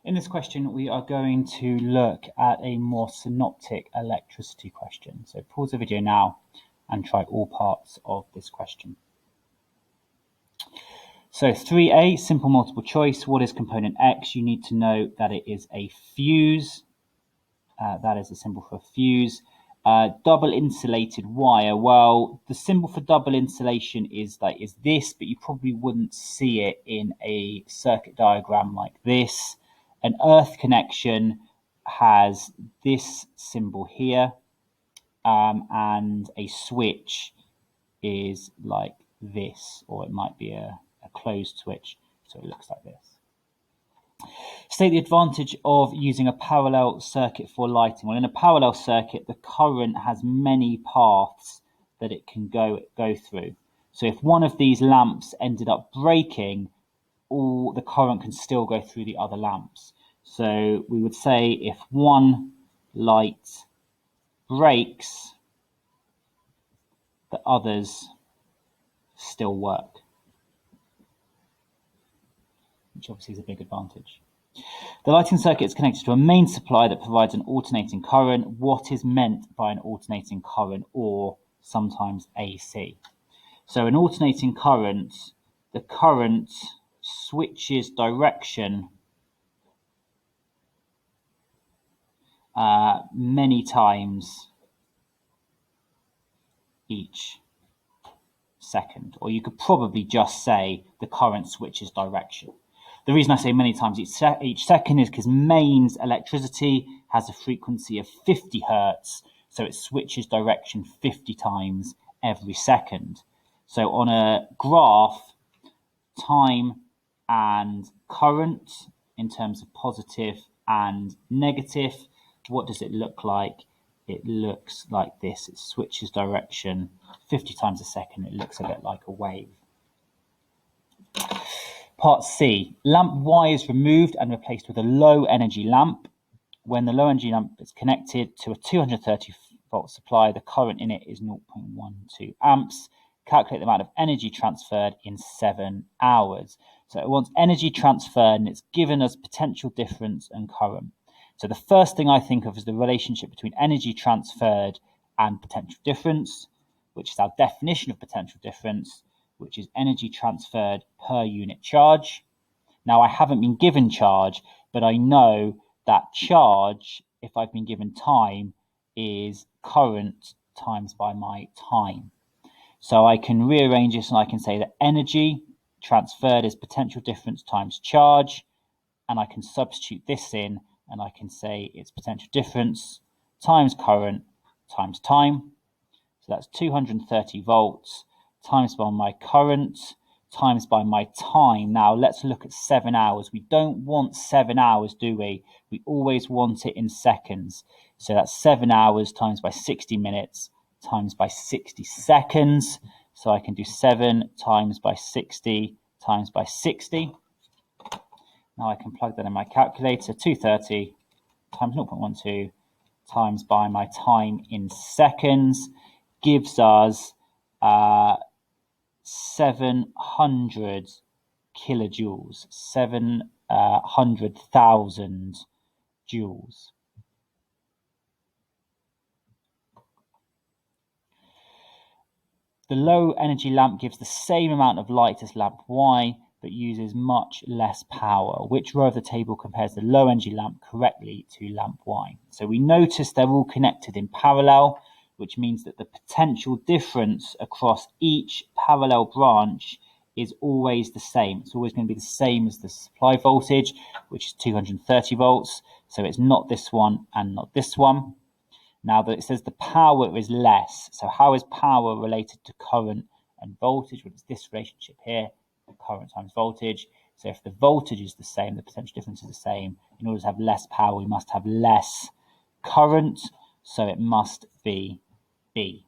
In this question, we are going to look at a more synoptic electricity question. So pause the video now and try all parts of this question. So 3A, simple multiple choice. What is component X? You need to know that it is a fuse. That is a symbol for a fuse. Double insulated wire. Well, the symbol for double insulation is this, but you probably wouldn't see it in a circuit diagram like this. An earth connection has this symbol here, and a switch is like this, or it might be a closed switch, so it looks like this. State the advantage of using a parallel circuit for lighting. Well, in a parallel circuit, the current has many paths that it can go through. So if one of these lamps ended up breaking, all the current can still go through the other lamps. So we would say if one light breaks, the others still work, which obviously is a big advantage. The lighting circuit is connected to a main supply that provides an alternating current. What is meant by an alternating current, or sometimes AC? So an alternating current, the current switches direction many times each second, or you could probably just say the current switches direction. The reason I say many times each second is because mains electricity has a frequency of 50 hertz, so it switches direction 50 times every second. So on a graph, time and current in terms of positive and negative, what does it look like? It looks like this. It switches direction 50 times a second. It looks a bit like a wave. Part C, lamp Y is removed and replaced with a low energy lamp. When the low energy lamp is connected to a 230 volt supply, the current in it is 0.12 amps. Calculate the amount of energy transferred in 7 hours. So it wants energy transferred, and it's given us potential difference and current. So the first thing I think of is the relationship between energy transferred and potential difference, which is our definition of potential difference, which is energy transferred per unit charge. Now, I haven't been given charge, but I know that charge, if I've been given time, is current times by my time. So I can rearrange this and I can say that energy transferred is potential difference times charge, and I can substitute this in and I can say it's potential difference times current times time. So that's 230 volts times by my current times by my time. Now let's look at 7 hours. We don't want 7 hours, do we? We always want it in seconds. So that's 7 hours times by 60 minutes times by 60 seconds. So I can do 7 times by 60 times by 60. Now I can plug that in my calculator. 230 times 0.12 times by my time in seconds gives us 700 kilojoules, 700,000 joules. The low energy lamp gives the same amount of light as lamp Y, but uses much less power. Which row of the table compares the low energy lamp correctly to lamp Y? So we notice they're all connected in parallel, which means that the potential difference across each parallel branch is always the same. It's always going to be the same as the supply voltage, which is 230 volts. So it's not this one and not this one. Now that it says the power is less, so how is power related to current and voltage? Well, it's this relationship here, current times voltage. So if the voltage is the same, the potential difference is the same. In order to have less power, we must have less current. So it must be B.